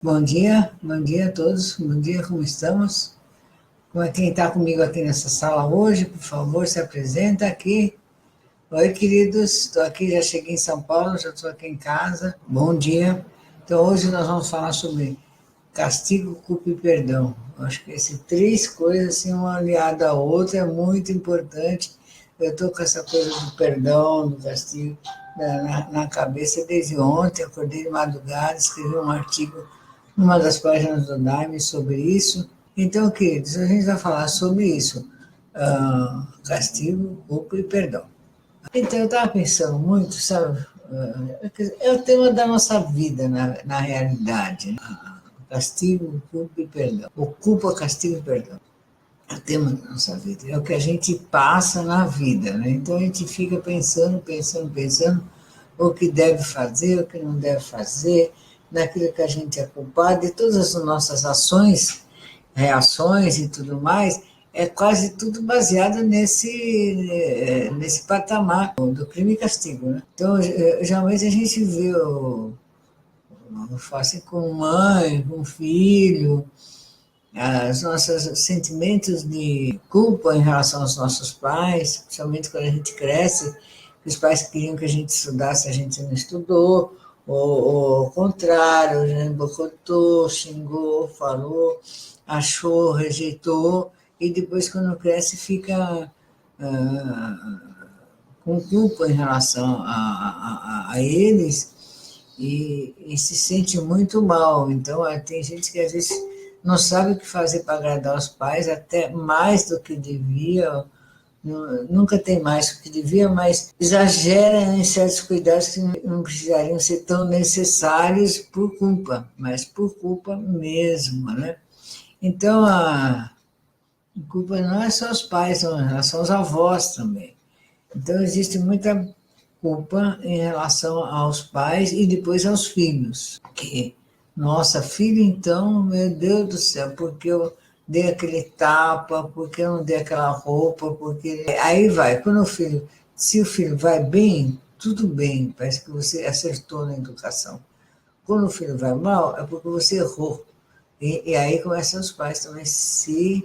Bom dia a todos, bom dia, como estamos? Como é quem está comigo aqui nessa sala hoje, por favor, se apresenta aqui. Oi, queridos, estou aqui, já cheguei em São Paulo, já estou aqui em casa. Bom dia. Então, hoje nós vamos falar sobre castigo, culpa e perdão. Eu acho que essas três coisas, assim, uma aliada à outra, é muito importante. Eu estou com essa coisa do perdão, do castigo na cabeça desde ontem. Acordei de madrugada, escrevi um artigo numa das páginas do Daime sobre isso. Então, queridos, a gente vai falar sobre isso: castigo, culpa e perdão. Então, eu estava pensando muito, sabe? É o tema da nossa vida, na realidade, né? Castigo, culpa e perdão. O culpa, castigo e perdão. É o tema da nossa vida. É o que a gente passa na vida, né? Então, a gente fica pensando o que deve fazer, o que não deve fazer, naquilo que a gente é culpado, e todas as nossas ações, reações e tudo mais, é quase tudo baseado nesse patamar do crime e castigo, né? Então, geralmente a gente vê assim, com mãe, com filho, os nossos sentimentos de culpa em relação aos nossos pais, principalmente quando a gente cresce, que os pais queriam que a gente estudasse, a gente não estudou, ou ao contrário, a gente boicotou, xingou, falou, achou, rejeitou, e depois, quando cresce, fica com culpa em relação a eles e se sente muito mal. Então, tem gente que às vezes não sabe o que fazer para agradar os pais, até mais do que devia, nunca tem mais do que devia, mas exagera em certos cuidados que não precisariam ser tão necessários por culpa, mas por culpa mesmo, né? Então, a culpa não é só os pais, não, são os avós também. Então, existe muita culpa em relação aos pais e depois aos filhos. Que, nossa, filho, então, meu Deus do céu, porque eu dei aquele tapa, porque eu não dei aquela roupa, porque. Aí vai, quando o filho, se o filho vai bem, tudo bem, parece que você acertou na educação. Quando o filho vai mal, é porque você errou. E aí começam os pais também se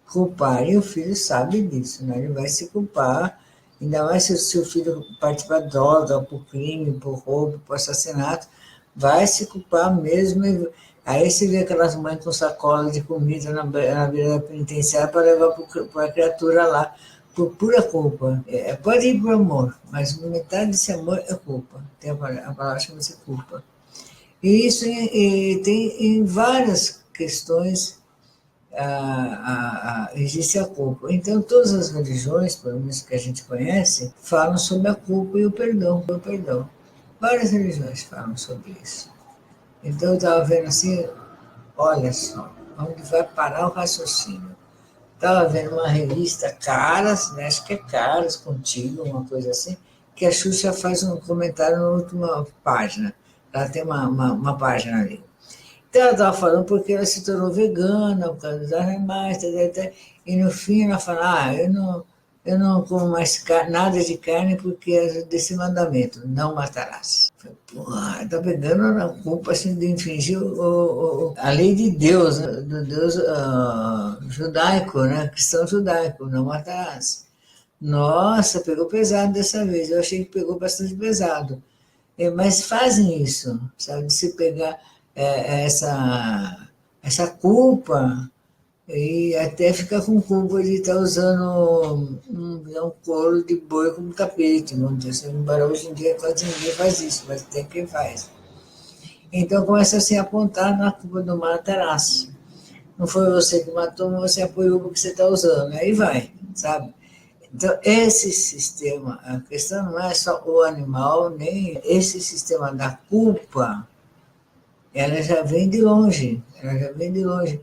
culpar, e o filho sabe disso, né? Ele vai se culpar, ainda mais se o filho parte para droga, por crime, por roubo, por assassinato, vai se culpar mesmo. Aí você vê aquelas mães com sacola de comida na beira da penitenciária para levar para a criatura lá, por pura culpa. Pode ir por amor, mas metade desse amor é culpa. Tem a palavra chama-se culpa. E isso tem em várias questões existe a culpa. Então, todas as religiões, pelo menos que a gente conhece, falam sobre a culpa e o perdão. O perdão. Várias religiões falam sobre isso. Então, eu estava vendo assim, olha só, onde vai parar o raciocínio. Estava vendo uma revista Caras, né, acho que é Caras Contigo, uma coisa assim, que a Xuxa faz um comentário na última página. Ela tem uma página ali. Então, ela estava falando porque ela se tornou vegana, por causa dos animais, e no fim ela fala, eu não como mais nada de carne porque é desse mandamento, não matarás. Eu falei, porra, está pegando a culpa assim, de infringir a lei de Deus, né? Do Deus judaico, né? Cristão judaico, não matarás. Nossa, pegou pesado dessa vez, eu achei que pegou bastante pesado. Mas fazem isso, sabe, de se pegar essa culpa e até ficar com culpa de estar usando um couro de boi como tapete, vamos dizer assim, embora hoje em dia quase ninguém faz isso, mas tem quem faz. Então começa assim a apontar na culpa do Matarazzo. Não foi você que matou, mas você apoiou porque você está usando. Aí vai, sabe? Então, esse sistema, a questão não é só o animal, nem esse sistema da culpa, ela já vem de longe, ela já vem de longe.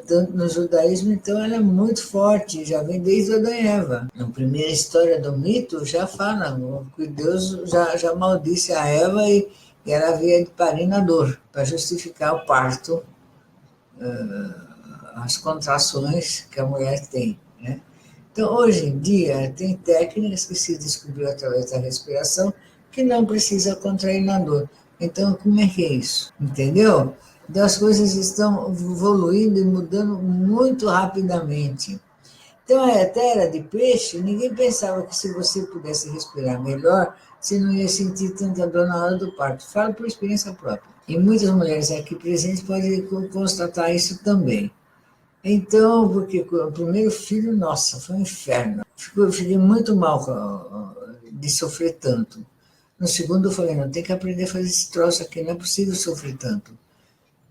Tanto no judaísmo, então, ela é muito forte, já vem desde Adão e Eva. Na primeira história do mito, já fala que Deus já maldisse a Eva e ela havia de parir na dor, para justificar o parto, as contrações que a mulher tem, né? Então, hoje em dia, tem técnicas que se descobriu através da respiração que não precisa contrair na dor. Então, como é que é isso? Entendeu? Então, as coisas estão evoluindo e mudando muito rapidamente. Então, até era de peixe, ninguém pensava que se você pudesse respirar melhor, você não ia sentir tanta dor na hora do parto. Falo por experiência própria. E muitas mulheres aqui presentes podem constatar isso também. Então, porque o primeiro filho, nossa, foi um inferno. Eu fiquei muito mal de sofrer tanto. No segundo, eu falei, não, tem que aprender a fazer esse troço aqui, não é possível sofrer tanto.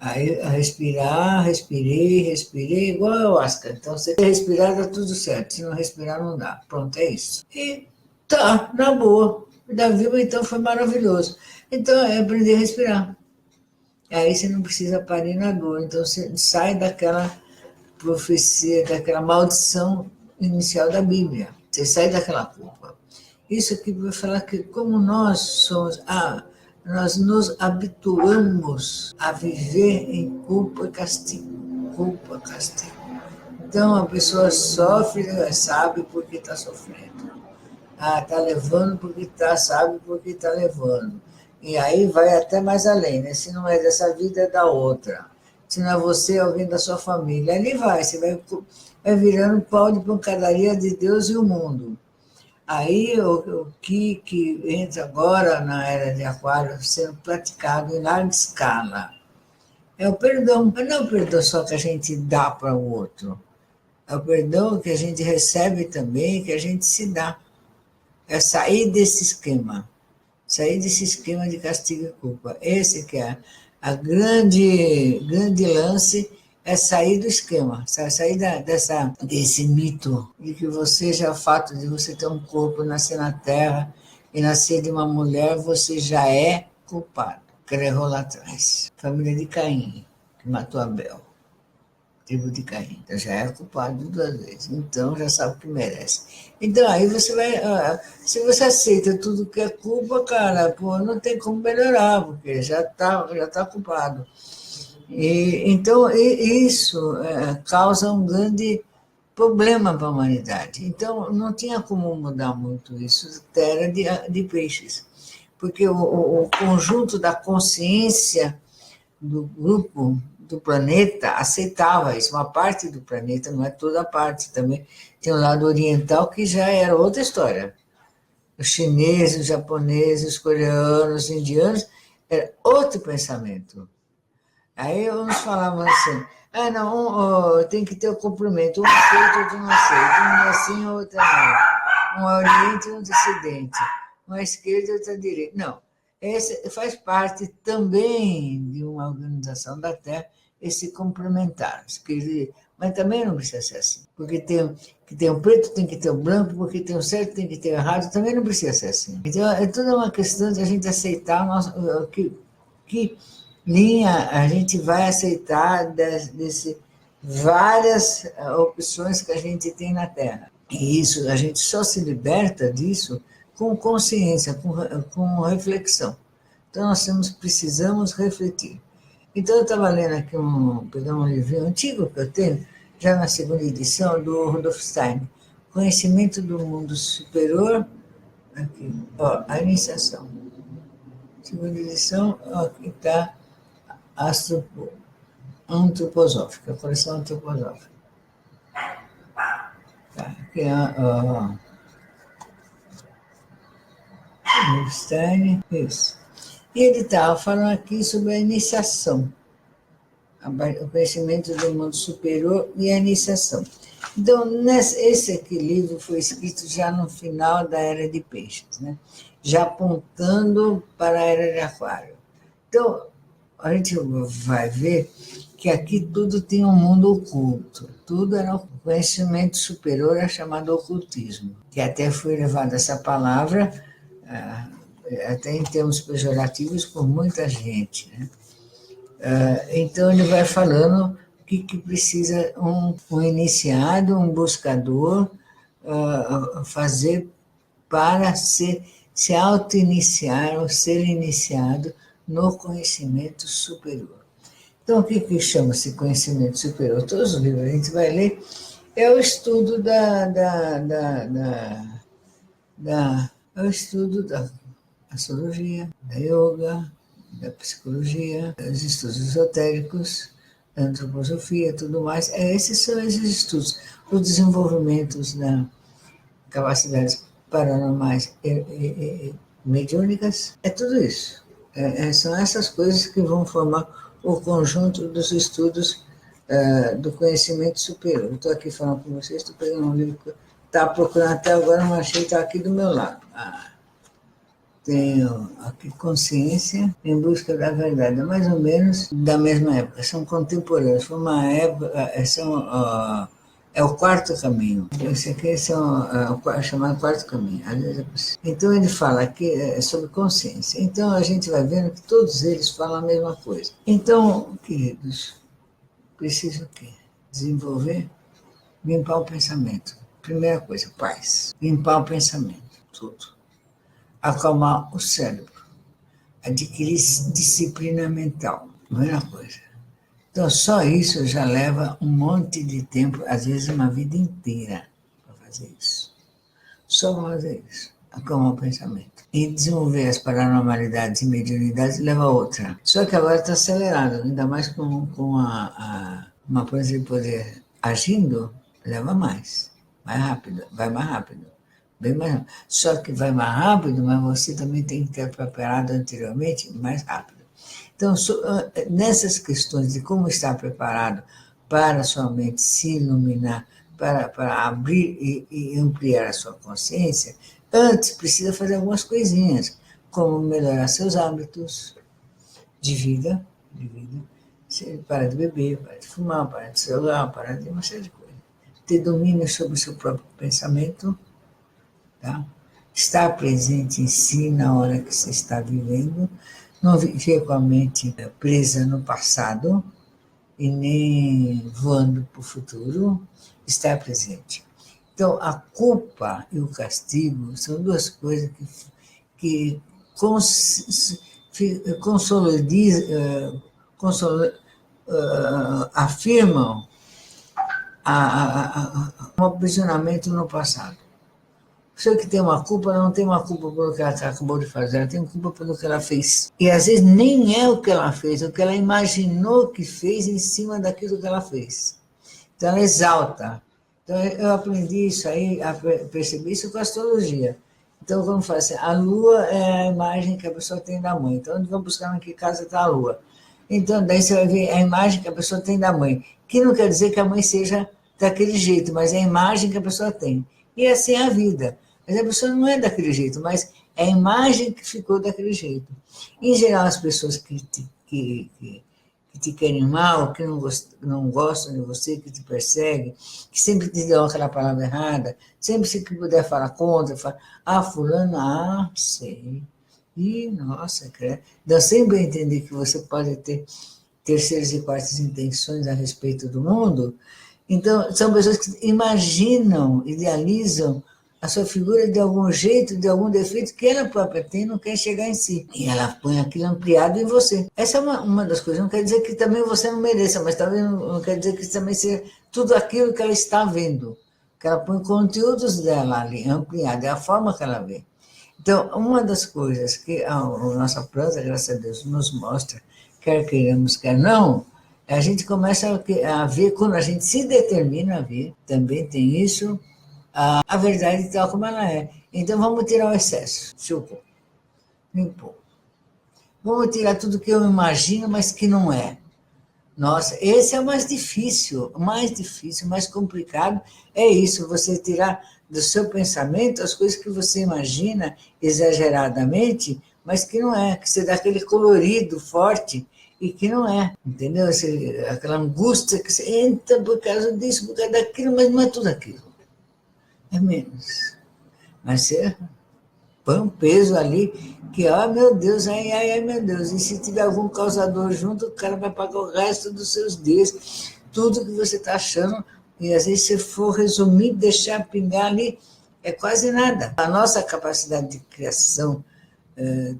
Aí, a respirar, respirei, igual a ayahuasca. Então, se respirar, dá tudo certo. Se não respirar, não dá. Pronto, é isso. E tá, na boa. Da Vilma, então, foi maravilhoso. Então, é aprender a respirar. Aí você não precisa parir na dor. Então, você sai daquela profecia, daquela maldição inicial da Bíblia. Você sai daquela culpa. Isso aqui vai falar que como nós somos, nós nos habituamos a viver em culpa e castigo. Culpa, castigo. Então a pessoa sofre, sabe por que está sofrendo. Está levando porque sabe por que está levando. E aí vai até mais além, né? Se não é dessa vida, é da outra. Se não é você, é alguém da sua família. Ali você vai virando pau de pancadaria de Deus e o mundo. Aí o que entra agora na era de Aquário sendo praticado em larga escala é o perdão, mas não é o perdão só que a gente dá para o outro, é o perdão que a gente recebe também, que a gente se dá. É sair desse esquema de castigo e culpa. Esse que é a grande lance, é sair do esquema, sair desse mito de que você já, o fato de você ter um corpo, nascer na Terra e nascer de uma mulher, você já é culpado. Que errou lá atrás. Família de Caim, que matou Abel. Tribo de Caim. Então já é culpado 2 vezes. Então já sabe o que merece. Então aí você vai. Se você aceita tudo que é culpa, cara, pô, não tem como melhorar, porque já tá culpado. Então isso causa um grande problema para a humanidade. Então não tinha como mudar muito isso, terra de peixes. Porque o conjunto da consciência do grupo do planeta aceitava isso, uma parte do planeta, não é toda a parte também. Tem o lado oriental que já era outra história. Os chineses, os japoneses, os coreanos, os indianos, era outro pensamento. Aí uns falavam assim, não, tem que ter o cumprimento, um aceita, outro não aceita, um é assim, outro não. Um é oriente, outro é ocidente, um é esquerda, outro é direita. Não, esse faz parte também de uma organização da Terra, esse complementar. Mas também não precisa ser assim, porque tem o preto, tem que ter o branco, porque tem o certo, tem que ter o errado, também não precisa ser assim. Então, é toda uma questão de a gente aceitar que linha a gente vai aceitar desse várias opções que a gente tem na Terra. E isso, a gente só se liberta disso com consciência, com reflexão. Então, precisamos refletir. Então, eu estava lendo aqui, pegando um livrinho antigo que eu tenho, já na segunda edição, do Rudolf Steiner, Conhecimento do Mundo Superior, aqui, a iniciação. Segunda edição, aqui está antroposófica, coleção antroposófica. Tá, aqui é Stein, isso. E ele estava falando aqui sobre a iniciação, o conhecimento do mundo superior e a iniciação. Então, esse aqui livro foi escrito já no final da Era de Peixes, né? Já apontando para a Era de Aquário. Então, a gente vai ver que aqui tudo tem um mundo oculto, tudo era o conhecimento superior, é chamado ocultismo, que até foi levada essa palavra, até em termos pejorativos, por muita gente, né? Então ele vai falando o que precisa um iniciado, um buscador fazer para se auto-iniciar ou ser iniciado no conhecimento superior. Então, o que chama-se conhecimento superior? Todos os livros que a gente vai ler é o estudo é o estudo da astrologia, da yoga, da psicologia, os estudos esotéricos, a antroposofia, tudo mais. Esses são esses estudos. Os desenvolvimentos da capacidades paranormais e mediúnicas, é tudo isso. São essas coisas que vão formar o conjunto dos estudos do conhecimento superior. Estou aqui falando com vocês, estou pegando um livro que estava procurando até agora, não achei, está aqui do meu lado. Tenho aqui Consciência em Busca da Verdade, mais ou menos da mesma época, são contemporâneos. Foi uma época, é o Quarto Caminho. Esse aqui é chamado Quarto Caminho. Então ele fala aqui sobre consciência. Então a gente vai vendo que todos eles falam a mesma coisa. Então, queridos, preciso o quê? Desenvolver, limpar o pensamento. Primeira coisa, paz. Limpar o pensamento, tudo. Acalmar o cérebro. Adquirir disciplina mental. Primeira coisa. Então, só isso já leva um monte de tempo, às vezes uma vida inteira, para fazer isso. Só para fazer isso. Acalmar o pensamento. E desenvolver as paranormalidades e mediunidades leva a outra. Só que agora está acelerado, ainda mais com uma coisa de poder agindo, leva mais rápido, vai mais rápido. Bem mais rápido. Só que vai mais rápido, mas você também tem que ter preparado anteriormente mais rápido. Então, nessas questões de como estar preparado para a sua mente se iluminar, para abrir e ampliar a sua consciência, antes precisa fazer algumas coisinhas, como melhorar seus hábitos de vida. Para de beber, para de fumar, para de celular, para de uma série de coisas. Ter domínio sobre o seu próprio pensamento, tá? Estar presente em si na hora que você está vivendo, não viver com a mente presa no passado e nem voando para o futuro, estar presente. Então, a culpa e o castigo são duas coisas que afirmam um aprisionamento no passado. A pessoa que tem uma culpa não tem uma culpa pelo que ela acabou de fazer, ela tem culpa pelo que ela fez. E às vezes nem é o que ela fez, é o que ela imaginou que fez em cima daquilo que ela fez. Então ela exalta. Então eu aprendi isso aí, percebi isso com a astrologia. Então como faz assim, a lua é a imagem que a pessoa tem da mãe. Então vamos buscar em que casa está a lua. Então daí você vai ver a imagem que a pessoa tem da mãe, que não quer dizer que a mãe seja daquele jeito, mas é a imagem que a pessoa tem. E assim é a vida. Mas a pessoa não é daquele jeito, mas é a imagem que ficou daquele jeito. Em geral, as pessoas que te querem mal, que não gostam de você, que te perseguem, que sempre te dão aquela palavra errada, sempre se puder falar contra, fala, fulano, sei. Ih, nossa, credo. Dá sempre a entender que você pode ter terceiras e quartas intenções a respeito do mundo. Então, são pessoas que imaginam, idealizam a sua figura de algum jeito, de algum defeito que ela própria tem e não quer chegar em si. E ela põe aquilo ampliado em você. Essa é uma das coisas. Não quer dizer que também você não mereça, mas também não quer dizer que também seja tudo aquilo que ela está vendo. Que ela põe conteúdos dela ali, ampliado, é a forma que ela vê. Então, uma das coisas que a nossa planta, graças a Deus, nos mostra, quer queiramos, quer não, a gente começa a ver, quando a gente se determina a ver, também tem isso, a verdade tal como ela é. Então vamos tirar o excesso, chupou, limpou. Vamos tirar tudo que eu imagino, mas que não é. Nossa, esse é o mais difícil, mais complicado é isso, você tirar do seu pensamento as coisas que você imagina exageradamente, mas que não é, que você dá aquele colorido forte e que não é, entendeu? Aquela angústia que você entra por causa disso, por causa daquilo, mas não é tudo aquilo. É menos. Mas você põe um peso ali que, meu Deus, ai, meu Deus. E se tiver algum causador junto, o cara vai pagar o resto dos seus dias. Tudo que você está achando, e às vezes se for resumir, deixar pingar ali, é quase nada. A nossa capacidade de criação,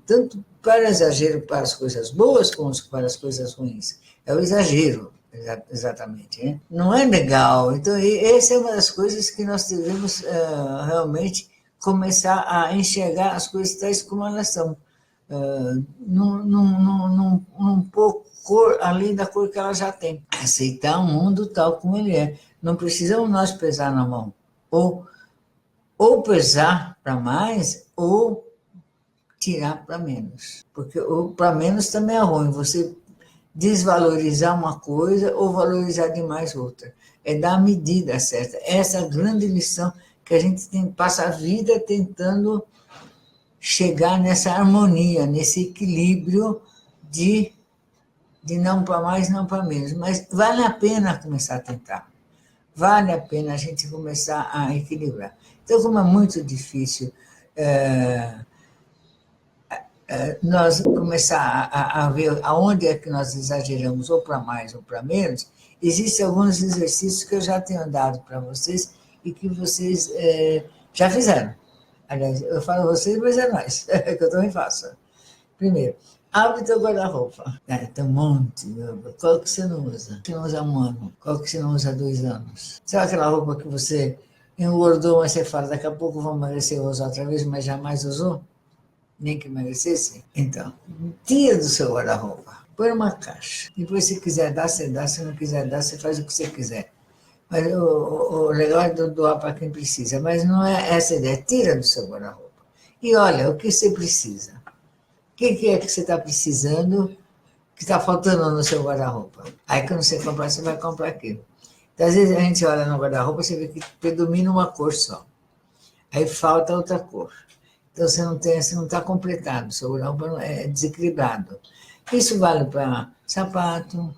tanto para exagero para as coisas boas como para as coisas ruins, é o exagero. Exatamente, né? Não é legal. Então, essa é uma das coisas que nós devemos realmente começar a enxergar as coisas tais como elas são. num pouco cor, além da cor que ela já tem. Aceitar o mundo tal como ele é. Não precisamos nós pesar na mão. Ou pesar para mais, ou tirar para menos. Porque o para menos também é ruim. Você desvalorizar uma coisa ou valorizar demais outra. É dar a medida certa. Essa é a grande lição que a gente passa a vida tentando chegar nessa harmonia, nesse equilíbrio de não para mais, não para menos. Mas vale a pena começar a tentar. Vale a pena a gente começar a equilibrar. Então, como é muito difícil nós começar a ver aonde é que nós exageramos, ou para mais ou para menos, existem alguns exercícios que eu já tenho dado para vocês e que vocês já fizeram. Aliás, eu falo vocês, mas é nós, que eu também faço. Primeiro, abre teu guarda-roupa. Tem um monte. Qual que você não usa? Você não usa um ano? Qual que você não usa há 2 anos? Sabe aquela roupa que você engordou, mas você fala, daqui a pouco vou emagrecer e usar outra vez, mas jamais usou? Nem que emagrecesse? Então, tira do seu guarda-roupa. Põe numa caixa. Depois, se quiser dar, você dá. Se não quiser dar, você faz o que você quiser. Mas o legal é doar para quem precisa. Mas não é essa a ideia. Tira do seu guarda-roupa. E olha, o que você precisa. O que é que você está precisando que está faltando no seu guarda-roupa? Aí, quando você comprar, você vai comprar aquilo. Então, às vezes, a gente olha no guarda-roupa e você vê que predomina uma cor só. Aí falta outra cor. Então, você não está completado, o seu guarda-roupa é desequilibrado. Isso vale para sapato,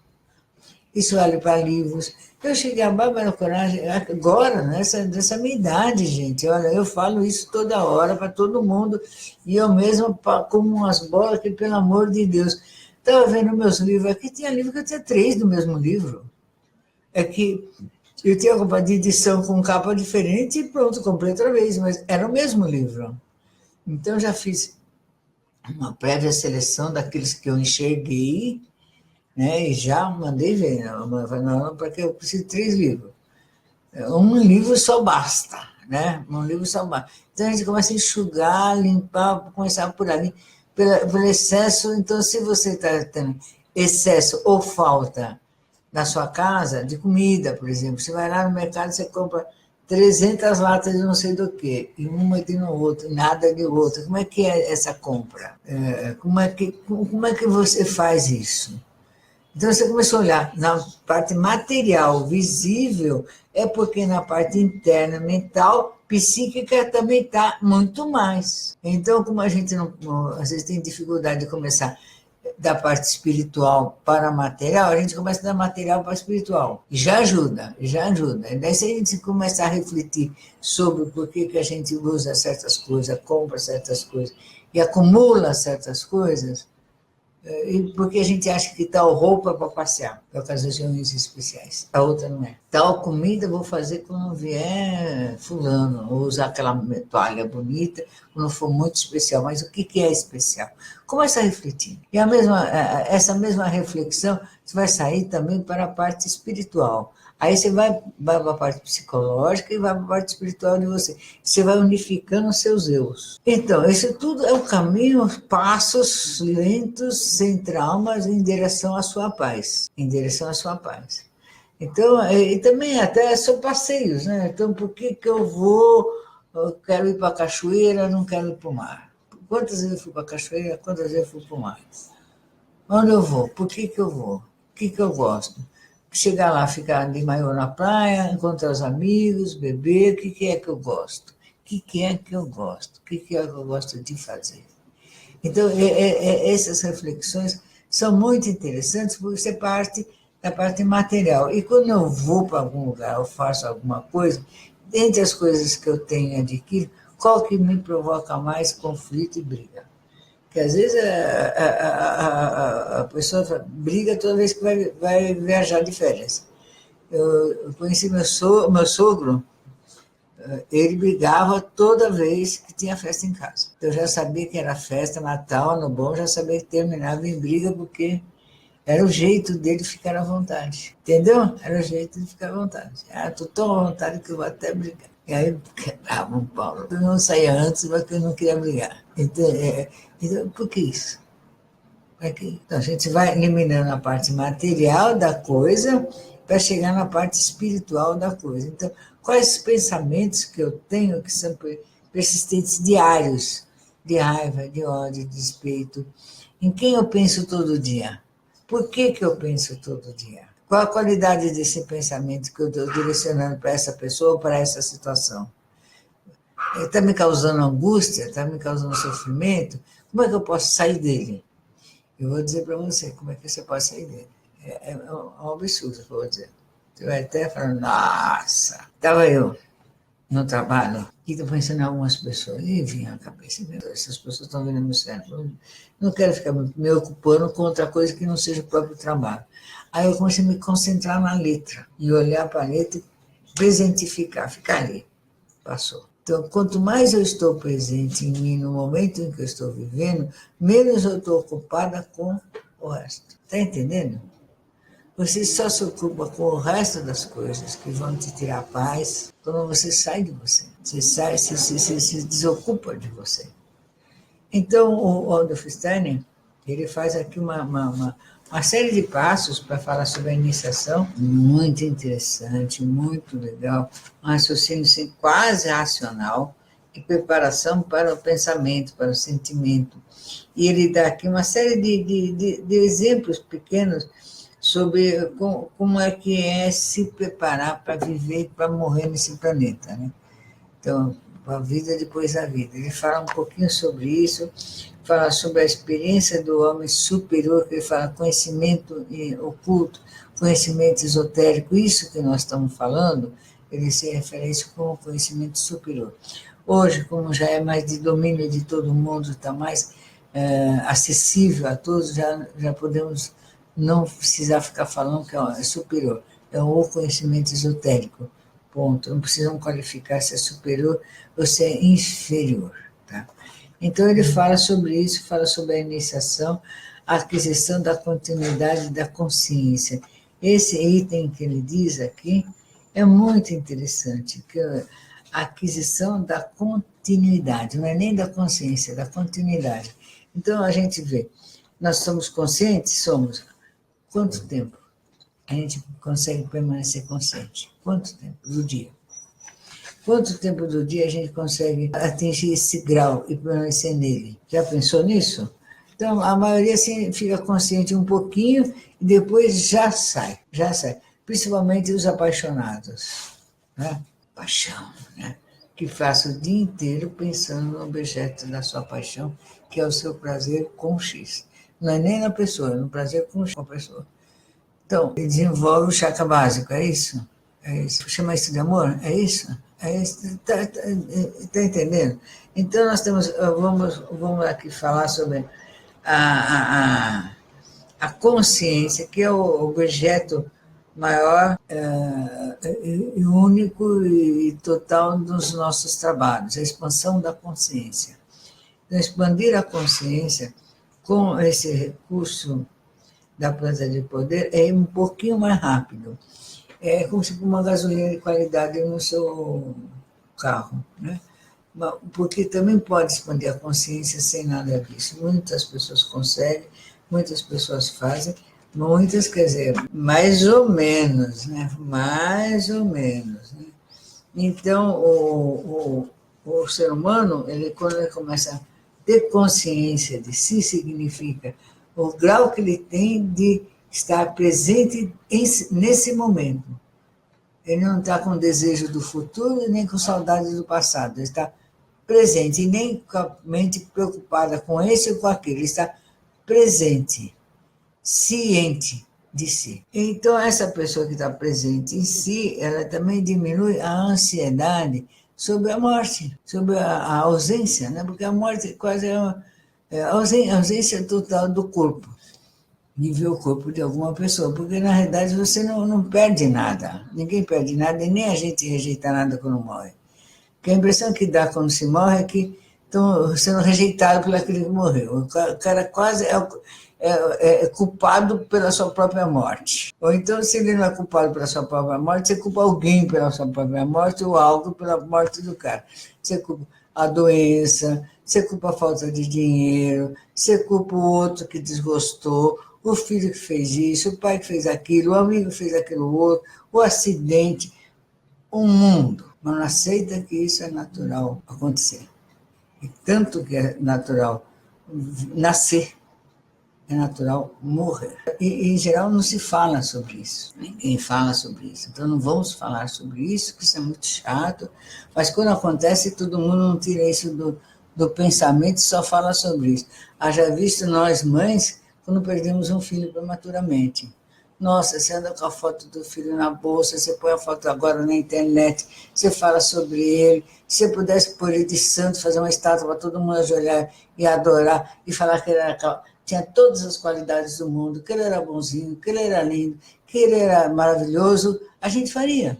isso vale para livros. Eu cheguei a Bárbara Coragem, agora, nessa minha idade, gente, olha, eu falo isso toda hora para todo mundo, e eu mesmo como umas bolas que, pelo amor de Deus, estava vendo meus livros, aqui tinha livro que eu tinha 3 do mesmo livro. É que eu tinha comprado de edição com capa diferente e pronto, comprei outra vez, mas era o mesmo livro. Então, eu já fiz uma prévia seleção daqueles que eu enxerguei, né, e já mandei ver, não, porque eu preciso de 3 livros. Um livro só basta, né? Um livro só basta. Então, a gente começa a enxugar, limpar, começar por ali, pelo excesso. Então, se você está tendo excesso ou falta na sua casa, de comida, por exemplo, você vai lá no mercado, você compra 300 latas de não sei do que, e uma de no outro, nada de outro. Como é que é essa compra? Como é que você faz isso? Então, você começou a olhar na parte material, visível, é porque na parte interna, mental, psíquica, também está muito mais. Então, como a gente não, às vezes tem dificuldade de começar da parte espiritual para a material, a gente começa da material para a espiritual. Já ajuda, já ajuda. E daí, se a gente começar a refletir sobre por que a gente usa certas coisas, compra certas coisas e acumula certas coisas, porque a gente acha que tal roupa é para passear, para ocasiões especiais. A outra não é. Tal comida eu vou fazer quando vier fulano, ou usar aquela toalha bonita, quando for muito especial. Mas o que é especial? Começa a refletir. E essa mesma reflexão você vai sair também para a parte espiritual. Aí você vai para a parte psicológica e vai para a parte espiritual de você. Você vai unificando os seus eus. Então, isso tudo é o caminho, passos lentos, sem traumas, em direção à sua paz. Em direção à sua paz. Então, e também até são passeios, né? Então, por que eu quero ir para a cachoeira, não quero ir para o mar? Quantas vezes eu fui para a cachoeira, quantas vezes eu fui para o mar? Onde eu vou? Por que eu vou? O que eu gosto? Chegar lá, ficar de maior na praia, encontrar os amigos, beber, o que é que eu gosto? O que é que eu gosto? O que é que eu gosto de fazer? Então, essas reflexões são muito interessantes porque você parte da parte material. E quando eu vou para algum lugar, eu faço alguma coisa, dentre as coisas que eu tenho adquirido, qual que me provoca mais conflito e briga? Porque às vezes a pessoa briga toda vez que vai viajar de férias. Eu conheci meu sogro, ele brigava toda vez que tinha festa em casa. Eu já sabia que era festa, Natal, no bom, já sabia que terminava em briga, porque era o jeito dele ficar à vontade. Entendeu? Era o jeito de ficar à vontade. Estou tão à vontade que eu vou até brigar. E aí quebrava um pau. Eu não saía antes porque eu não queria brigar. Então, por que isso? Então, a gente vai eliminando a parte material da coisa para chegar na parte espiritual da coisa. Então, quais os pensamentos que eu tenho que são persistentes diários, de raiva, de ódio, de despeito? Em quem eu penso todo dia? Por que eu penso todo dia? Qual a qualidade desse pensamento que eu estou direcionando para essa pessoa ou para essa situação? Está me causando angústia? Está me causando sofrimento? Como é que eu posso sair dele? Eu vou dizer para você como é que você pode sair dele. É um absurdo que eu vou dizer. Você vai até falar, nossa, estava eu no trabalho e estou pensando em algumas pessoas. E vinha a cabeça, essas pessoas estão vindo no meu cérebro. Não quero ficar me ocupando com outra coisa que não seja o próprio trabalho. Aí eu comecei a me concentrar na letra e olhar para a letra e presentificar, ficar ali. Passou. Então, quanto mais eu estou presente em mim no momento em que eu estou vivendo, menos eu estou ocupada com o resto. Está entendendo? Você só se ocupa com o resto das coisas que vão te tirar paz quando você sai de você. Você sai, se desocupa de você. Então, o Rudolf Steiner, ele faz aqui uma série de passos para falar sobre a iniciação, muito interessante, muito legal, um raciocínio assim, quase racional, de preparação para o pensamento, para o sentimento. E ele dá aqui uma série de exemplos pequenos sobre como é que é se preparar para viver e para morrer nesse planeta, né? Então, a vida depois da vida. Ele fala um pouquinho sobre isso, fala sobre a experiência do homem superior, que ele fala conhecimento oculto, conhecimento esotérico, isso que nós estamos falando, ele se refere a isso como conhecimento superior. Hoje, como já é mais de domínio de todo mundo, está mais acessível a todos, já podemos não precisar ficar falando que é superior, é o conhecimento esotérico. Ponto. Não precisam qualificar se é superior ou se é inferior. Tá? Então, ele fala sobre isso, fala sobre a iniciação, a aquisição da continuidade da consciência. Esse item que ele diz aqui é muito interessante, que a aquisição da continuidade, não é nem da consciência, é da continuidade. Então, a gente vê, nós somos conscientes? Somos. Quanto tempo a gente consegue permanecer consciente? Quanto tempo do dia? Quanto tempo do dia a gente consegue atingir esse grau e permanecer nele? Já pensou nisso? Então, a maioria assim, fica consciente um pouquinho e depois já sai. Principalmente os apaixonados. Né? Paixão, né? Que passa o dia inteiro pensando no objeto da sua paixão, que é o seu prazer com X. Não é nem na pessoa, é no prazer com a pessoa. Então, ele desenvolve o chakra básico, é isso? É isso. Chama isso de amor? É isso? É isso? Tá entendendo? Então, nós temos, vamos aqui falar sobre a consciência, que é o objeto maior e único e total dos nossos trabalhos, a expansão da consciência. Então, expandir a consciência com esse recurso da planta de poder é um pouquinho mais rápido. É como se uma gasolina de qualidade no seu carro, né? Porque também pode expandir a consciência sem nada disso. Muitas pessoas conseguem, muitas pessoas fazem, muitas, quer dizer, mais ou menos, né? Mais ou menos, né? Então, o ser humano, quando ele começa a ter consciência de si, significa o grau que ele tem de estar presente nesse momento. Ele não está com desejo do futuro e nem com saudade do passado. Ele está presente e nem com a mente preocupada com esse ou com aquele. Ele está presente, ciente de si. Então, essa pessoa que está presente em si, ela também diminui a ansiedade sobre a morte, sobre a ausência, né? Porque a morte quase é a ausência total do corpo, de ver o corpo de alguma pessoa, porque na realidade você não perde nada, ninguém perde nada e nem a gente rejeita nada quando morre. Porque a impressão que dá quando se morre é que estão sendo rejeitados por aquele que morreu. O cara quase é culpado pela sua própria morte. Ou então, se ele não é culpado pela sua própria morte, você culpa alguém pela sua própria morte ou algo pela morte do cara. Você culpa a doença, você culpa a falta de dinheiro, você culpa o outro que desgostou, o filho que fez isso, o pai que fez aquilo, o amigo que fez aquilo outro, o acidente, o mundo. Mas não aceita que isso é natural acontecer. E tanto que é natural nascer, é natural morrer. E, em geral, não se fala sobre isso. Ninguém fala sobre isso. Então, não vamos falar sobre isso, que isso é muito chato. Mas, quando acontece, todo mundo não tira isso do pensamento e só fala sobre isso. Haja visto nós, mães, quando perdemos um filho prematuramente. Nossa, você anda com a foto do filho na bolsa, você põe a foto agora na internet, você fala sobre ele. Se você pudesse pôr ele de santo, fazer uma estátua para todo mundo olhar e adorar e falar que ele tinha todas as qualidades do mundo, que ele era bonzinho, que ele era lindo, que ele era maravilhoso, a gente faria.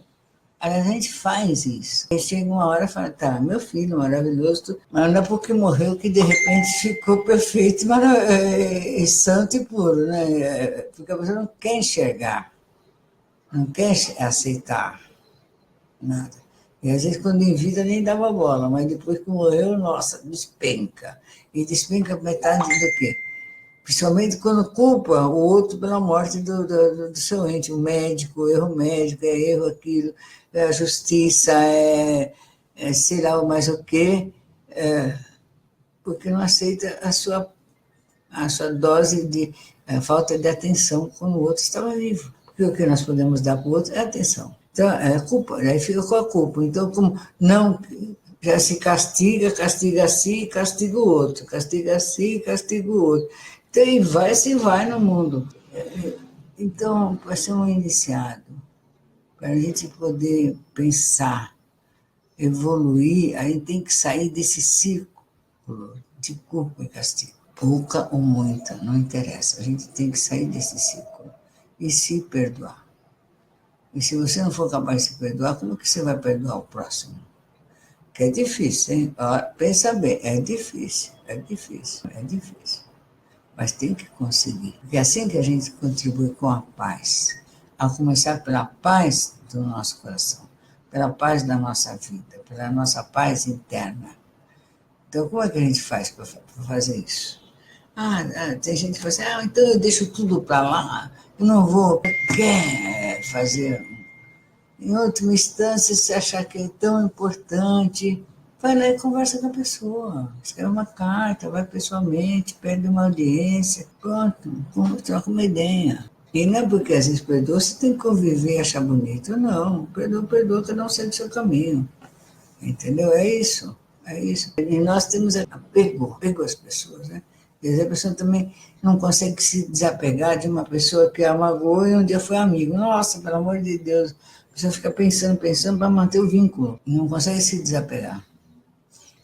A gente faz isso. E chega uma hora e fala, tá, meu filho maravilhoso, mas não é porque morreu que de repente ficou perfeito, mas santo e puro, né? Porque a pessoa não quer enxergar, não quer aceitar nada. E às vezes quando em vida nem dava bola, mas depois que morreu, nossa, despenca. E despenca metade do quê? Principalmente quando culpa o outro pela morte do seu ente, o médico, o erro médico, é erro aquilo, é a justiça, sei lá mais o quê, porque não aceita a sua dose de falta de atenção quando o outro estava vivo. Porque o que nós podemos dar para o outro é atenção. Então, é culpa, aí fica com a culpa. Então, como não já se castiga a si e castiga o outro, castiga a si e castiga o outro. Então, e se vai no mundo. Então, para ser um iniciado, para a gente poder pensar, evoluir, a gente tem que sair desse círculo de culpa e castigo. Pouca ou muita, não interessa. A gente tem que sair desse círculo e se perdoar. E se você não for capaz de se perdoar, como que você vai perdoar o próximo? Que é difícil, hein? Pensa bem, é difícil. Mas tem que conseguir. Porque é assim que a gente contribui com a paz. A começar pela paz do nosso coração, pela paz da nossa vida, pela nossa paz interna. Então, como é que a gente faz para fazer isso? Tem gente que fala assim, então eu deixo tudo para lá, eu não vou. Quer fazer. Em última instância, se achar que é tão importante, vai lá e conversa com a pessoa. Escreve uma carta, vai pessoalmente, pede uma audiência, pronto, troca uma ideia. E não é porque às vezes perdoa, você tem que conviver e achar bonito. Não, perdoa, cada um segue o seu caminho. Entendeu? É isso. E nós temos apego às pessoas, né? Quer dizer, a pessoa também não consegue se desapegar de uma pessoa que a magoou e um dia foi amigo. Nossa, pelo amor de Deus. A pessoa fica pensando para manter o vínculo. E não consegue se desapegar.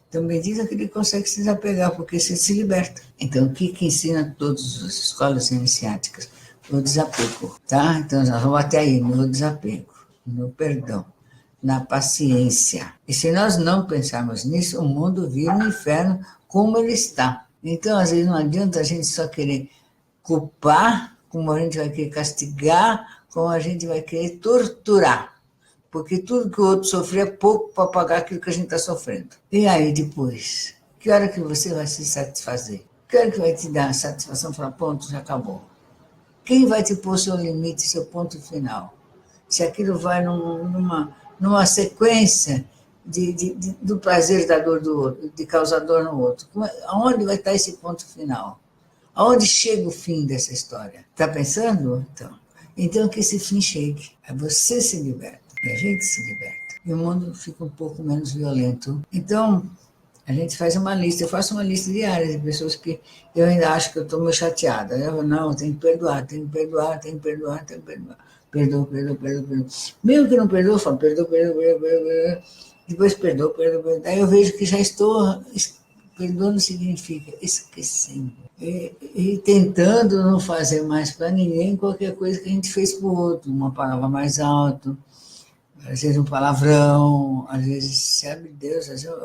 Então, medida que ele consegue se desapegar, porque você se liberta. Então, o que ensina todas as escolas iniciáticas? O desapego, tá? Então, nós vamos até aí, no desapego, no perdão, na paciência. E se nós não pensarmos nisso, o mundo vira um inferno como ele está. Então, às vezes, não adianta a gente só querer culpar, como a gente vai querer castigar, como a gente vai querer torturar. Porque tudo que o outro sofre é pouco para pagar aquilo que a gente está sofrendo. E aí, depois? Que hora que você vai se satisfazer? Que hora que vai te dar a satisfação e falar, ponto, já acabou? Quem vai te pôr seu limite, seu ponto final? Se aquilo vai numa sequência do prazer da dor do outro, de causar dor no outro. Aonde vai estar esse ponto final? Aonde chega o fim dessa história? Está pensando? Então que esse fim chegue. Aí você se liberta, e a gente se liberta. E o mundo fica um pouco menos violento. Então, a gente faz uma lista. Eu faço uma lista diária de pessoas que eu ainda acho que eu estou meio chateada. Eu tenho que perdoar. Perdoa. Mesmo que não perdoa, eu falo, perdoa. Depois perdoa. Aí eu vejo que já estou... Perdoa não significa esquecendo. E tentando não fazer mais para ninguém qualquer coisa que a gente fez para o outro. Uma palavra mais alta, às vezes um palavrão, às vezes, sabe Deus, às vezes...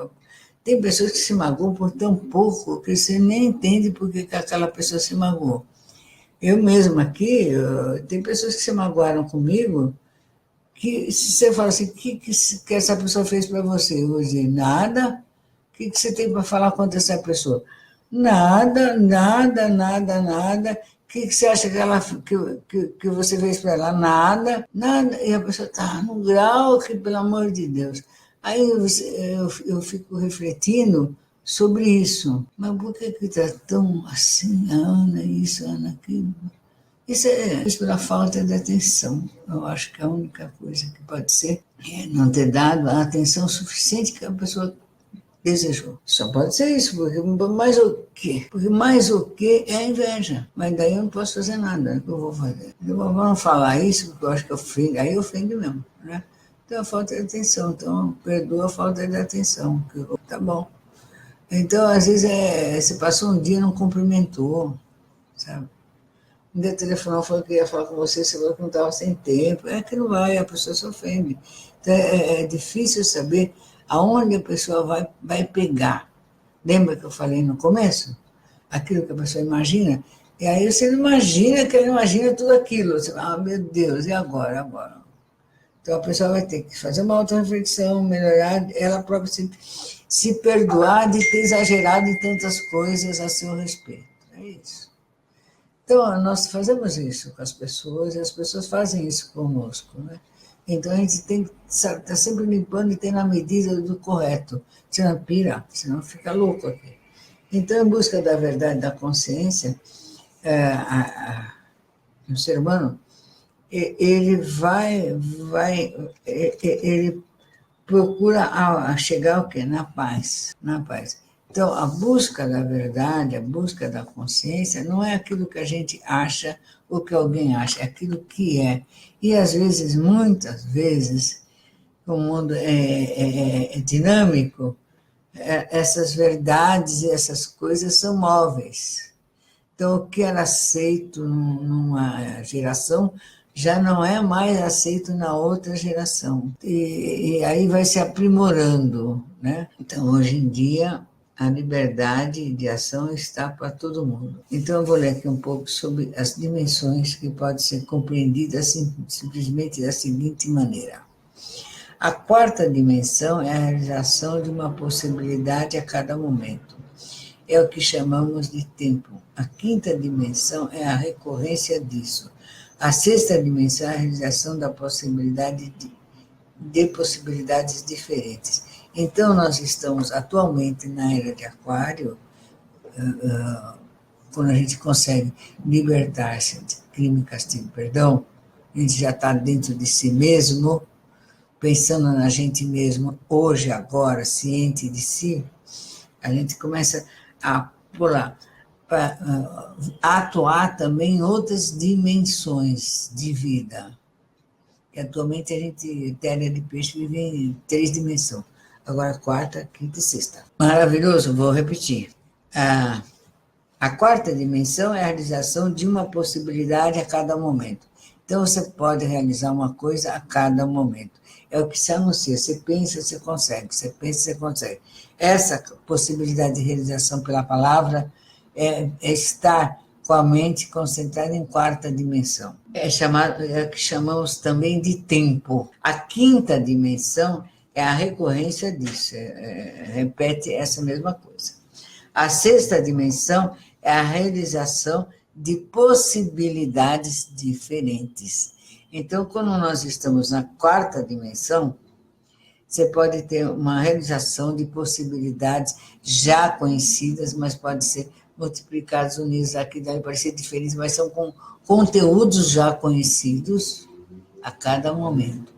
Tem pessoas que se magoam por tão pouco que você nem entende por que aquela pessoa se magoou. Eu mesma aqui, tem pessoas que se magoaram comigo, que se você fala assim, o que essa pessoa fez para você? Eu vou dizer, nada. O que você tem para falar contra essa pessoa? Nada, nada, nada, nada. O que você acha que você fez para ela? Nada, nada. E a pessoa está no grau que, pelo amor de Deus. Aí eu fico refletindo sobre isso. Mas por que está tão assim, Ana, isso, Ana, aquilo? Isso pela falta de atenção. Eu acho que a única coisa que pode ser é não ter dado a atenção suficiente que a pessoa desejou. Só pode ser isso, porque mais o quê? Porque mais o quê é a inveja. Mas daí eu não posso fazer nada. O que eu vou fazer? Eu vou não falar isso, porque eu acho que ofende, aí ofende mesmo, né? Então, a falta de atenção. Então, perdoa a falta de atenção. Tá bom. Então, às vezes, você passou um dia e não cumprimentou, sabe? Um dia telefonou, falou que ia falar com você falou que não estava sem tempo. É que não vai, a pessoa se ofende. Então, é difícil saber aonde a pessoa vai pegar. Lembra que eu falei no começo? Aquilo que a pessoa imagina? E aí você não imagina que ela imagina tudo aquilo. Você fala, meu Deus, e agora? Agora? Então a pessoa vai ter que fazer uma auto-reflexão, melhorar, ela própria se perdoar de ter exagerado em tantas coisas a seu respeito. É isso. Então, nós fazemos isso com as pessoas e as pessoas fazem isso conosco, né? Então, a gente tem que estar sempre limpando e ter na medida do correto. Senão pira, senão fica louco aqui. Então, em busca da verdade, da consciência, o ser humano, ele procura chegar ao quê? Na paz, na paz. Então, a busca da verdade, a busca da consciência, não é aquilo que a gente acha ou que alguém acha, é aquilo que é. E, às vezes, muitas vezes, o mundo é dinâmico, essas verdades e essas coisas são móveis. Então, o que era aceito numa geração já não é mais aceito na outra geração. E aí vai se aprimorando, né? Então, hoje em dia, a liberdade de ação está para todo mundo. Então, eu vou ler aqui um pouco sobre as dimensões que podem ser compreendidas simplesmente da seguinte maneira. A quarta dimensão é a realização de uma possibilidade a cada momento. É o que chamamos de tempo. A quinta dimensão é a recorrência disso. A sexta dimensão é a realização da possibilidade de possibilidades diferentes. Então, nós estamos atualmente na era de Aquário, quando a gente consegue libertar-se de crime, castigo, perdão, a gente já está dentro de si mesmo, pensando na gente mesmo, hoje, agora, ciente de si, a gente começa a pular, para atuar também em outras dimensões de vida. Que atualmente a gente, terra de peixe, vive em 3 dimensões. Agora, quarta, quinta e sexta. Maravilhoso, vou repetir. A quarta dimensão é a realização de uma possibilidade a cada momento. Então, você pode realizar uma coisa a cada momento. É o que se anuncia. Você pensa, você consegue. Você pensa, você consegue. Essa possibilidade de realização pela palavra é estar com a mente concentrada em quarta dimensão. É o que chamamos também de tempo. A quinta dimensão é a recorrência disso. Repete essa mesma coisa. A sexta dimensão é a realização de possibilidades diferentes. Então, quando nós estamos na quarta dimensão, você pode ter uma realização de possibilidades já conhecidas, mas pode ser multiplicadas, unidas aqui, daí pode ser diferentes, mas são com conteúdos já conhecidos a cada momento.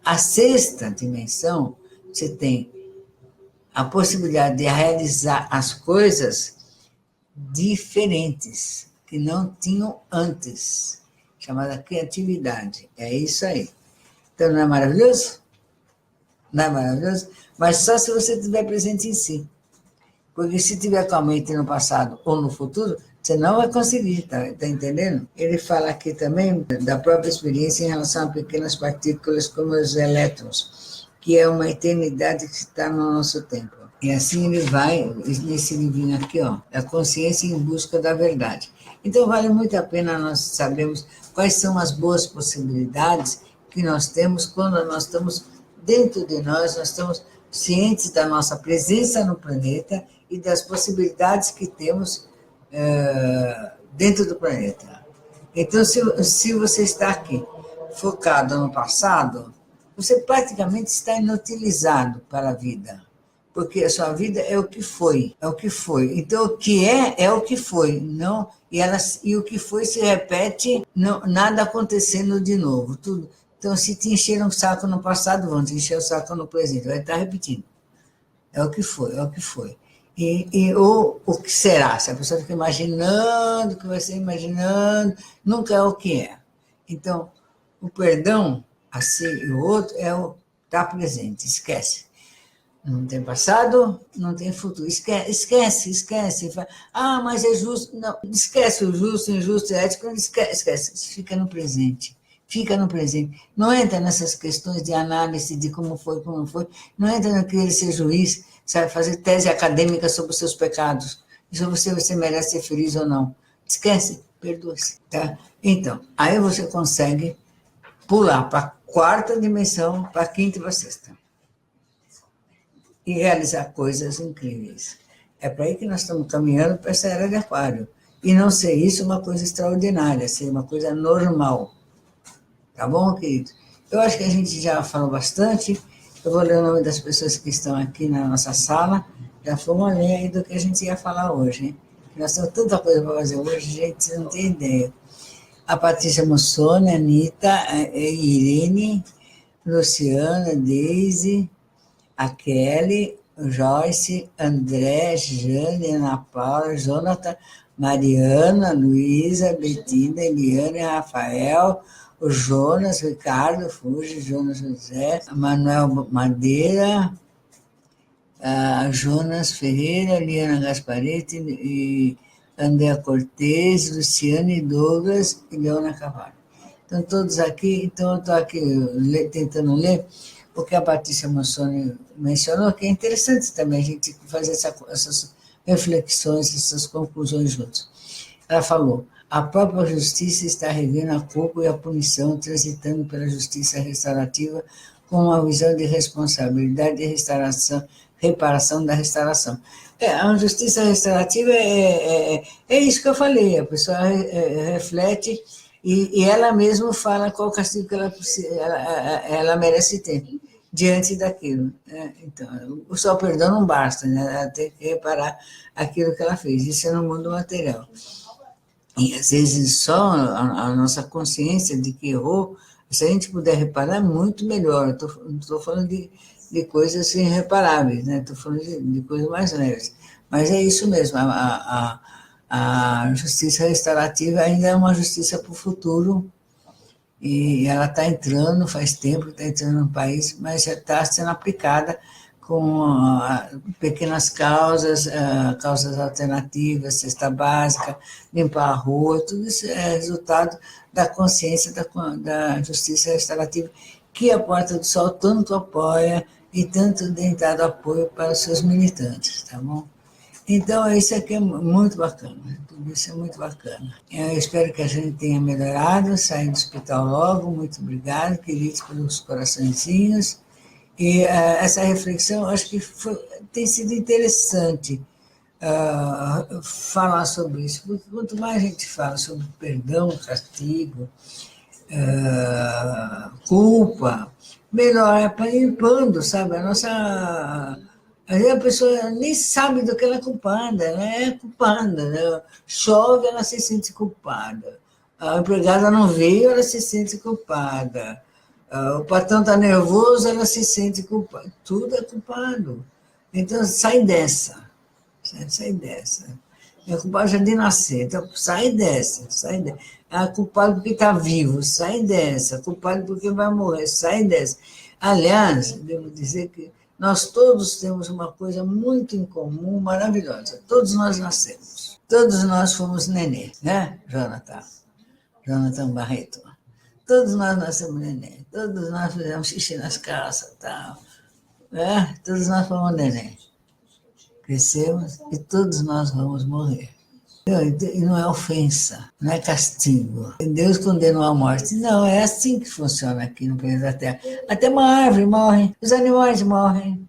A sexta dimensão, você tem a possibilidade de realizar as coisas diferentes, que não tinham antes, chamada criatividade. É isso aí. Então, não é maravilhoso? Não é maravilhoso? Mas só se você estiver presente em si. Porque se tiver com a mente no passado ou no futuro, você não vai conseguir, tá entendendo? Ele fala aqui também da própria experiência em relação a pequenas partículas como os elétrons, que é uma eternidade que está no nosso tempo. E assim ele vai, nesse livrinho aqui, ó, a consciência em busca da verdade. Então, vale muito a pena nós sabermos quais são as boas possibilidades que nós temos quando nós estamos dentro de nós estamos cientes da nossa presença no planeta e das possibilidades que temos dentro do planeta. Então, se você está aqui focado no passado, você praticamente está inutilizado para a vida, porque a sua vida é o que foi, é o que foi. Então, o que é o que foi, não e o que foi se repete, não, nada acontecendo de novo, tudo. Então, se te encheram o saco no passado, vão te encher o saco no presente, vai estar repetindo. É o que foi, é o que foi. Ou o que será, se a pessoa fica imaginando, o que vai ser imaginando, nunca é o que é. Então, o perdão, assim, e o outro, é o estar presente, esquece. Não tem passado, não tem futuro. Esquece. Ah, mas é justo. Não, esquece o justo, injusto, ético, esquece. Fica no presente. Fica no presente. Não entra nessas questões de análise de como foi, como não foi. Não entra no querer ser juiz, sabe, fazer tese acadêmica sobre os seus pecados. E sobre você merece ser feliz ou não. Esquece, perdoa-se. Tá? Então, aí você consegue pular para a quarta dimensão, para a quinta e para a sexta. E realizar coisas incríveis. É para aí que nós estamos caminhando para essa era de Aquário. E não ser isso uma coisa extraordinária, ser uma coisa normal. Tá bom, querido? Eu acho que a gente já falou bastante. Eu vou ler o nome das pessoas que estão aqui na nossa sala. Já foi uma linha aí do que a gente ia falar hoje, hein? Nós temos tanta coisa para fazer hoje, gente, não tem ideia. A Patrícia Mussone, a Anitta, a Irene, Luciana, Deise, a Kelly, Joyce, André, Jane, Ana Paula, Jonathan, Mariana, Luísa, Betina, Eliane, Rafael, o Jonas, Ricardo Fuji, Jonas José, Manuel Madeira, Jonas Ferreira, Liana Gasparetti, e Andréa Cortez, Luciane Douglas e Leona Cavalho. Então, todos aqui, então eu estou aqui tentando ler o que a Patrícia Mussone mencionou, que é interessante também a gente fazer essas reflexões, essas conclusões juntos. Ela falou, a própria justiça está revendo a culpa e a punição, transitando pela justiça restaurativa com uma visão de responsabilidade e reparação da restauração. A justiça restaurativa é isso que eu falei, a pessoa reflete e ela mesma fala qual castigo que ela merece ter diante daquilo. Né? Então, só o perdão não basta, né? Ela tem que reparar aquilo que ela fez, isso é no mundo material. E às vezes só a nossa consciência de que errou, se a gente puder reparar, muito melhor. Não estou falando de coisas irreparáveis, né? Estou falando de coisas mais leves. Mas é isso mesmo, a justiça restaurativa ainda é uma justiça para o futuro, e ela está entrando, faz tempo que está entrando no país, mas já está sendo aplicada com pequenas causas, causas alternativas, cesta básica, limpar a rua, tudo isso é resultado da consciência da justiça restaurativa, que a Porta do Sol tanto apoia e tanto tem dado apoio para os seus militantes, tá bom? Então, isso aqui é muito bacana, tudo isso é muito bacana. Eu espero que a gente tenha melhorado, sair do hospital logo, muito obrigado, queridos, pelos coraçõezinhos. E essa reflexão, acho que tem sido interessante falar sobre isso, porque quanto mais a gente fala sobre perdão, castigo, culpa, melhor é para ir limpando, sabe? Às vezes a pessoa nem sabe do que ela é culpada, né? É culpada, né? Chove, ela se sente culpada. A empregada não veio, ela se sente culpada. O patrão está nervoso, ela se sente culpada. Tudo é culpado. Então, sai dessa. Sai dessa. É culpado já de nascer. Então, sai dessa. É culpado porque está vivo. Sai dessa. Culpado porque vai morrer. Sai dessa. Aliás, devo dizer que nós todos temos uma coisa muito em comum, maravilhosa. Todos nós nascemos. Todos nós fomos nenê, né, Jonathan? Jonathan Barreto. Todos nós nascemos neném, todos nós fizemos xixi nas calças, tal. Todos nós fomos neném. Crescemos e todos nós vamos morrer. E não é ofensa, não é castigo. Deus condenou a morte. Não, é assim que funciona aqui no planeta Terra. Até uma árvore morre, os animais morrem.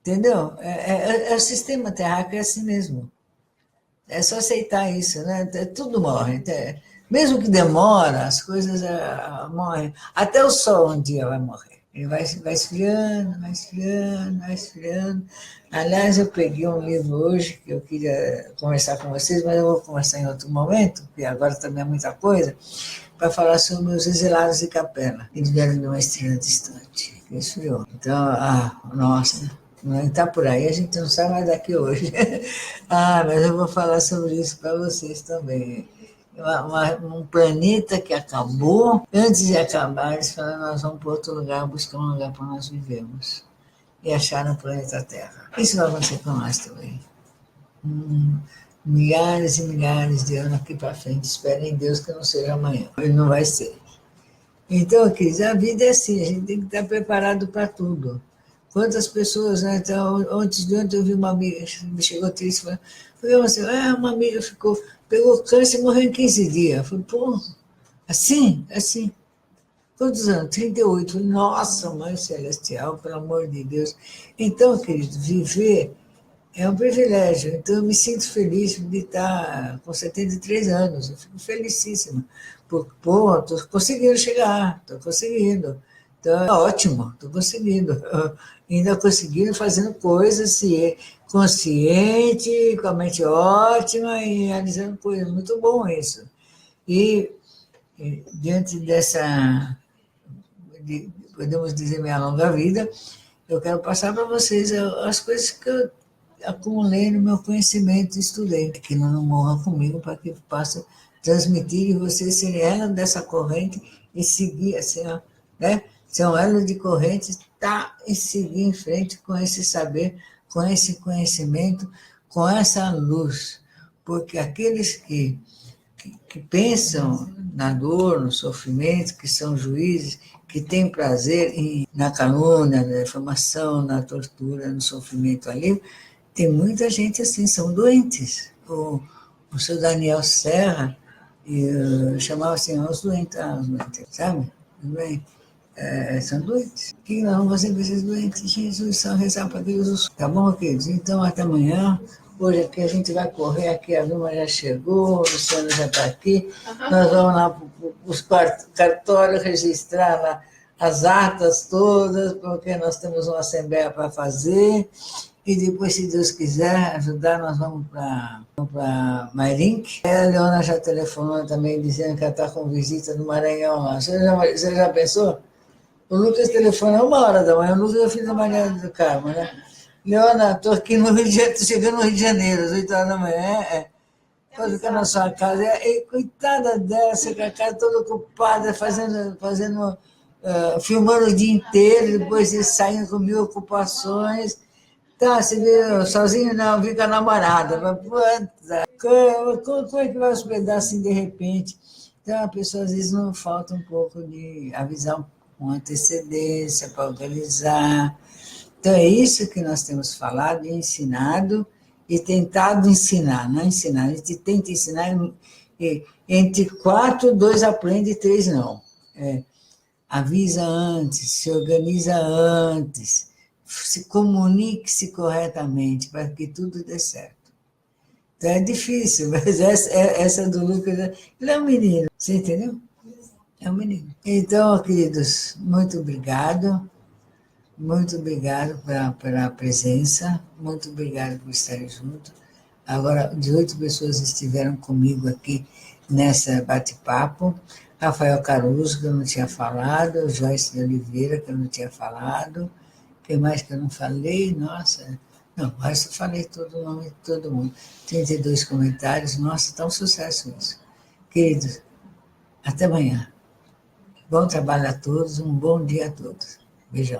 Entendeu? É o sistema terráqueo, é assim mesmo. É só aceitar isso, né? Tudo morre. Mesmo que demora, as coisas morrem. Até o sol um dia vai morrer. Ele vai esfriando, vai esfriando, vai esfriando. Aliás, eu peguei um livro hoje que eu queria conversar com vocês, mas eu vou conversar em outro momento, porque agora também é muita coisa, para falar sobre os exilados de Capela. Eles vieram de uma estrela distante, que esfriou. Então, nossa, está por aí, a gente não sai mais daqui hoje. Mas eu vou falar sobre isso para vocês também. Um planeta que acabou, antes de acabar, eles falaram, nós vamos para outro lugar, buscar um lugar para nós vivermos. E acharam o planeta Terra. Isso vai acontecer com nós também. Milhares e milhares de anos aqui para frente. Esperem em Deus que não seja amanhã. Ele não vai ser. Então, queridos, a vida é assim, a gente tem que estar preparado para tudo. Quantas pessoas, né? Então, antes de ontem eu vi uma amiga, me chegou triste, falei assim, uma amiga pegou câncer e morreu em 15 dias. Eu falei, pô, assim. Quantos anos? 38. Falei, nossa, Mãe Celestial, pelo amor de Deus. Então, querido, viver é um privilégio. Então, eu me sinto feliz de estar com 73 anos. Eu fico felicíssima. Pô, estou conseguindo chegar, estou conseguindo. Então, é ótimo, estou conseguindo. Ainda conseguindo, fazendo coisas consciente, com a mente ótima e realizando coisas. Muito bom isso. E diante dessa, podemos dizer, minha longa vida, eu quero passar para vocês as coisas que eu acumulei no meu conhecimento e estudei, que não morra comigo, para que possa transmitir e vocês serem ela dessa corrente e seguir assim, ó, né? São elas de corrente, e seguir em frente com esse saber, com esse conhecimento, com essa luz. Porque aqueles que pensam na dor, no sofrimento, que são juízes, que têm prazer na calúnia, na difamação, na tortura, no sofrimento ali, tem muita gente assim, são doentes. O seu Daniel Serra chamava assim, os doentes, sabe? Os doentes. São doentes. Que nós vamos fazer com esses doentes? Jesus, só rezar para Deus. Tá bom, queridos? Então, até amanhã. Hoje aqui a gente vai correr, aqui a Vilma já chegou, o Luciano já está aqui. Nós vamos lá para os cartórios registrar lá as atas todas, porque nós temos uma assembleia para fazer. E depois, se Deus quiser ajudar, nós vamos para Mairink. A Leona já telefonou também, dizendo que ela está com visita no Maranhão lá. Você já pensou? O Lucas telefona 1h da manhã, o Lucas é o filho da Maria do Carmo, né? Leona, estou aqui no Rio de Janeiro, estou chegando no Rio de Janeiro, às 8h da manhã. Pode ficar na sua casa. Coitada dela, você com a casa toda ocupada, filmando o dia inteiro, depois saindo com 1000 ocupações. Tá, você viu, sozinho não, fica a namorada. Mas, como é que vai hospedar assim de repente? Então, a pessoa às vezes não falta um pouco de avisar com antecedência para organizar. Então, é isso que nós temos falado e ensinado e tentado ensinar, não ensinar. A gente tenta ensinar, entre 4, 2 aprende e 3 não. Avisa antes, se organiza antes, se comunique-se corretamente para que tudo dê certo. Então, é difícil, mas essa do Lucas, ele é um menino, você entendeu? É um menino. Então, queridos, muito obrigado. Muito obrigado pela presença, muito obrigado por estarem juntos. Agora, 18 pessoas estiveram comigo aqui nessa bate-papo. Rafael Caruso, que eu não tinha falado, Joyce de Oliveira, que eu não tinha falado. Quem mais que eu não falei? Nossa, não, mas eu falei todo o nome de todo mundo. 32 comentários, nossa, tá um sucesso isso. Queridos, até amanhã. Bom trabalho a todos, um bom dia a todos. Beijão.